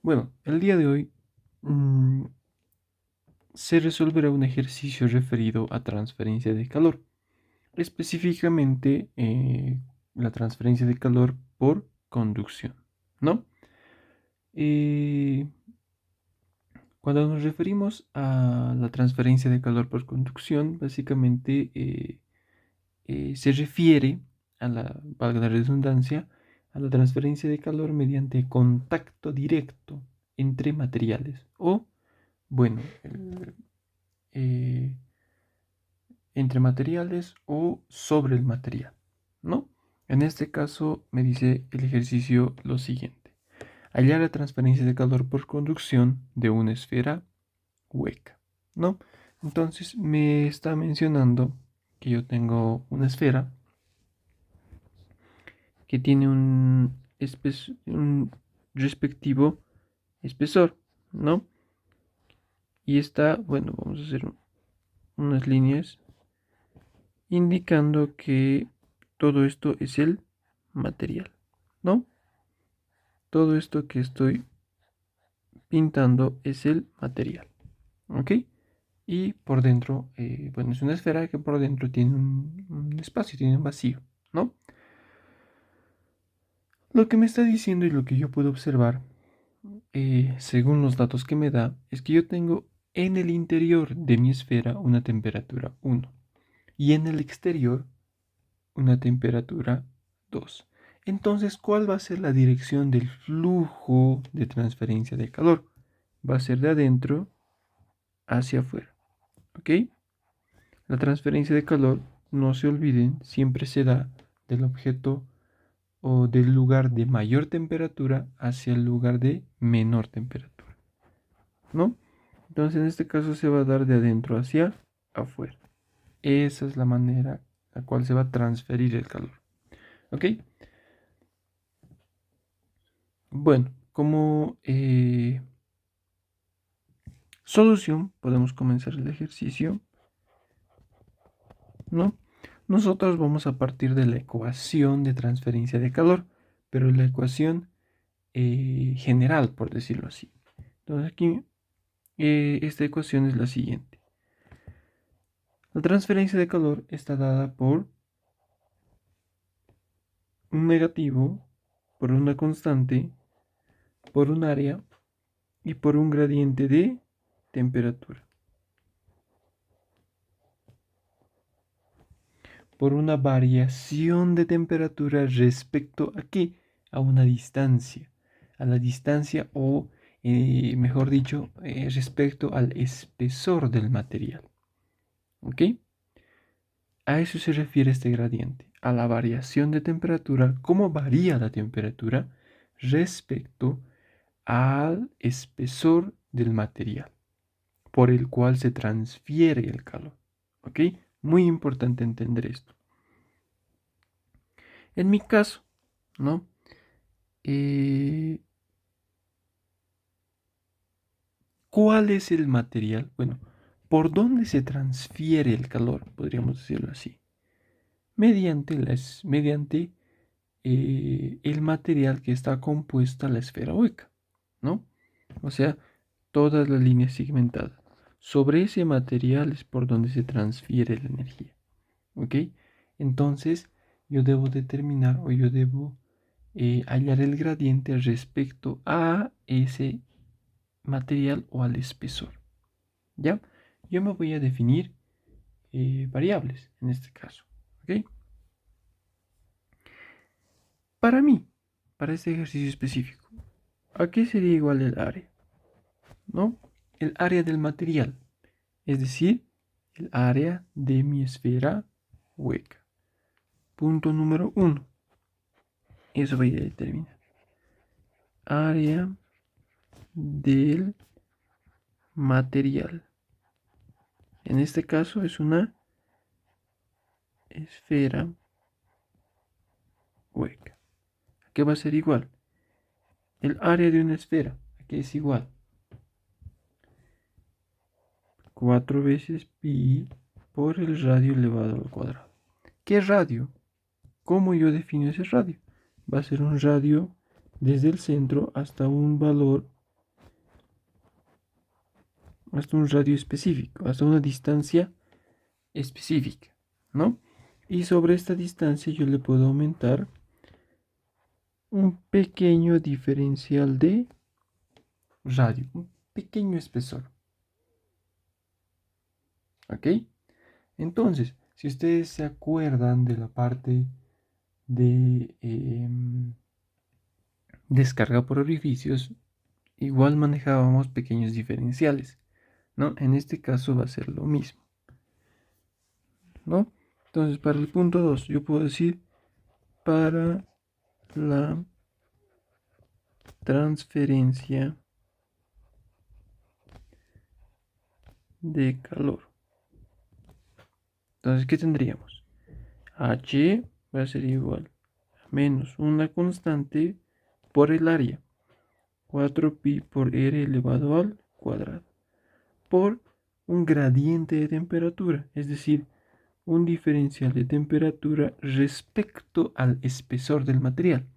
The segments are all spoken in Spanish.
Bueno, el día de hoy mm, se resolverá un ejercicio referido a transferencia de calor, específicamente la transferencia de calor por conducción, ¿no? Eh, Cuando nos referimos a la transferencia de calor por conducción, básicamente se refiere a la, valga la redundancia, a la transferencia de calor mediante contacto directo entre materiales o, bueno, eh, entre materiales o sobre el material, ¿no? En este caso me dice el ejercicio lo siguiente. Hallar la transferencia de calor por conducción de una esfera hueca, ¿no? Entonces me está mencionando que yo tengo una esfera que tiene un respectivo espesor, ¿no? Y está, bueno, vamos a hacer unas líneas indicando que todo esto es el material, ¿no? Todo esto que estoy pintando es el material, ¿ok? Y por dentro, bueno, es una esfera que por dentro tiene un espacio, tiene un vacío, ¿no? Lo que me está diciendo y lo que yo puedo observar, según los datos que me da, es que yo tengo en el interior de mi esfera una temperatura 1 y en el exterior una temperatura 2. Entonces, ¿cuál va a ser la dirección del flujo de transferencia de calor? Va a ser de adentro hacia afuera. ¿Ok? La transferencia de calor, no se olviden, siempre se da del objeto o del lugar de mayor temperatura hacia el lugar de menor temperatura. ¿No? Entonces, en este caso se va a dar de adentro hacia afuera. Esa es la manera la cual se va a transferir el calor. ¿Ok? Bueno, como solución podemos comenzar el ejercicio, ¿no? Nosotros vamos a partir de la ecuación de transferencia de calor, pero la ecuación general, por decirlo así. Entonces aquí esta ecuación es la siguiente. La transferencia de calor está dada por un negativo, por una constante, por un área y por un gradiente de temperatura. Por una variación de temperatura respecto a qué? A una distancia. A la distancia o, mejor dicho, respecto al espesor del material. ¿Ok? A eso se refiere este gradiente, a la variación de temperatura, cómo varía la temperatura respecto al espesor del material por el cual se transfiere el calor. ¿Ok? Muy importante entender esto. En mi caso, ¿no? Eh, ¿Cuál es el material? Bueno, ¿por dónde se transfiere el calor? Podríamos decirlo así. Mediante el material que está compuesta la esfera hueca, ¿no? O sea, todas las líneas segmentadas. Sobre ese material es por donde se transfiere la energía, ¿ok? Entonces, yo debo determinar o yo debo hallar el gradiente respecto a ese material o al espesor, ¿ya? Yo me voy a definir variables en este caso, ¿ok? Para mí, para este ejercicio específico, ¿a qué sería igual el área? ¿No? El área del material, es decir, el área de mi esfera hueca. Punto número 1. Eso voy a determinar. Área del material. En este caso es una esfera hueca. ¿A qué va a ser igual? El área de una esfera. ¿A qué es igual? 4 veces pi por el radio elevado al cuadrado. ¿Qué radio? ¿Cómo yo defino ese radio? Va a ser un radio desde el centro hasta un valor hasta un radio específico, hasta una distancia específica, ¿no? Y sobre esta distancia yo le puedo aumentar un pequeño diferencial de radio, un pequeño espesor, ¿ok? Entonces, si ustedes se acuerdan de la parte de descarga por orificios, igual manejábamos pequeños diferenciales, ¿no? En este caso va a ser lo mismo, ¿no? Entonces, para el punto 2, yo puedo decir para la transferencia de calor. Entonces, ¿qué tendríamos? H va a ser igual a menos una constante por el área, 4pi por r elevado al cuadrado, por un gradiente de temperatura, es decir, un diferencial de temperatura respecto al espesor del material.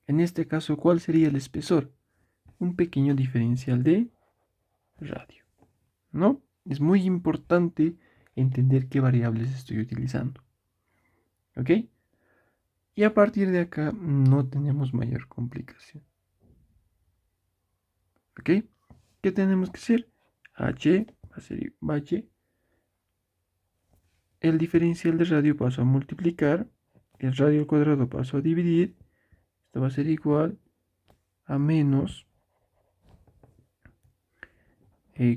En este caso, ¿cuál sería el espesor? Un pequeño diferencial de radio, ¿no? Es muy importante entender qué variables estoy utilizando, ¿ok? Y a partir de acá no tenemos mayor complicación, ¿ok? ¿Qué tenemos que hacer? H va a ser H. El diferencial de radio paso a multiplicar. El radio al cuadrado paso a dividir. Esto va a ser igual a menos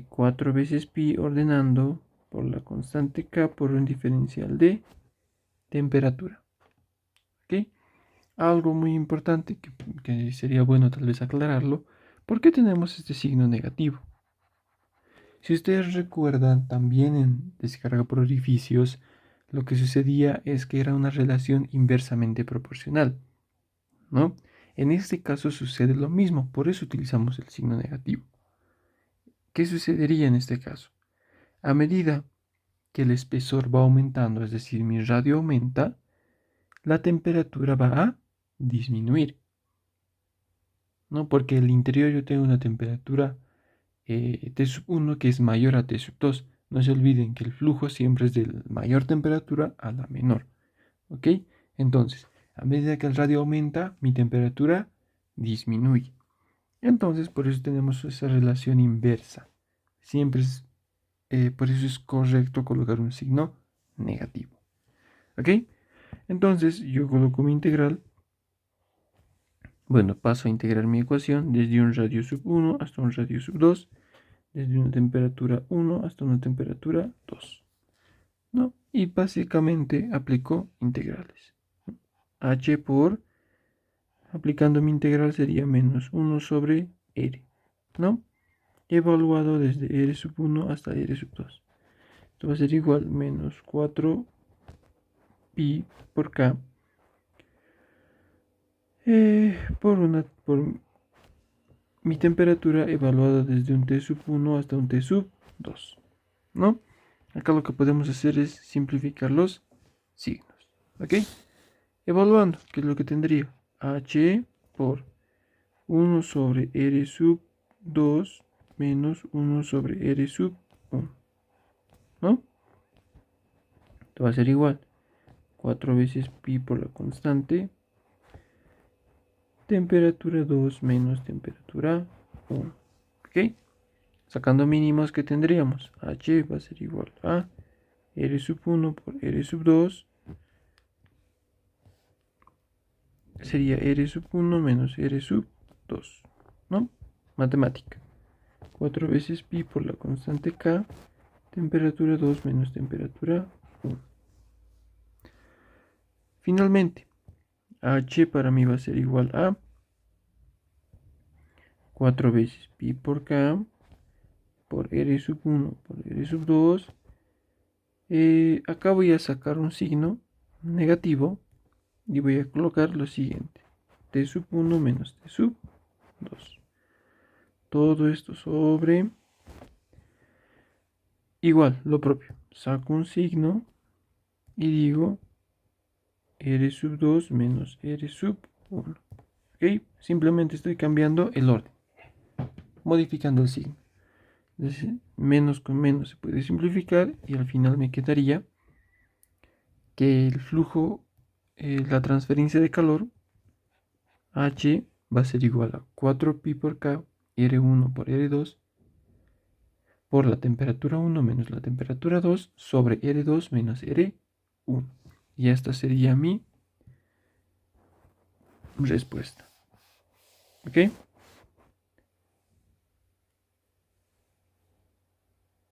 4 veces pi ordenando por la constante K por un diferencial de temperatura. ¿Ok? Algo muy importante que sería bueno tal vez aclararlo. ¿Por qué tenemos este signo negativo? Si ustedes recuerdan, también en descarga por orificios, lo que sucedía es que era una relación inversamente proporcional, ¿no? En este caso sucede lo mismo, por eso utilizamos el signo negativo. ¿Qué sucedería en este caso? A medida que el espesor va aumentando, es decir, mi radio aumenta, la temperatura va a disminuir, ¿no? Porque en el interior yo tengo una temperatura T sub 1 que es mayor a T sub 2. No se olviden que el flujo siempre es de la mayor temperatura a la menor, ¿ok? Entonces, a medida que el radio aumenta, mi temperatura disminuye. Entonces, por eso tenemos esa relación inversa. Siempre es, por eso es correcto colocar un signo negativo, ¿ok? Entonces, yo coloco mi integral. Bueno, paso a integrar mi ecuación desde un radio sub 1 hasta un radio sub 2, desde una temperatura 1 hasta una temperatura 2, ¿no? Y básicamente aplico integrales. H por, aplicando mi integral sería menos 1 sobre R, ¿no? Evaluado desde R sub 1 hasta R sub 2. Esto va a ser igual menos 4 pi por K por mi temperatura evaluada desde un T sub 1 hasta un T sub 2, ¿no? Acá lo que podemos hacer es simplificar los signos, ¿ok? Evaluando, ¿qué es lo que tendría? H por 1 sobre R sub 2 menos 1 sobre R sub 1, ¿no? Esto va a ser igual 4 veces pi por la constante, temperatura 2 menos temperatura 1, ¿ok? Sacando mínimos, que tendríamos? H va a ser igual a R sub 1 por R sub 2, sería R sub 1 menos R sub 2, ¿no? Matemática. 4 veces pi por la constante K, temperatura 2 menos temperatura 1. Finalmente, H para mí va a ser igual a 4 veces pi por K por R sub 1 por R sub 2. Acá voy a sacar un signo negativo y voy a colocar lo siguiente: T sub 1 menos T sub 2. Todo esto sobre, igual, lo propio. Saco un signo y digo R sub 2 menos R sub 1. ¿Ok? Simplemente estoy cambiando el orden, modificando el signo. Entonces, menos con menos se puede simplificar y al final me quedaría que el flujo, la transferencia de calor, H va a ser igual a 4pi por K, R1 por R2, por la temperatura 1 menos la temperatura 2 sobre R2 menos R1. Y esta sería mi respuesta. ¿Ok?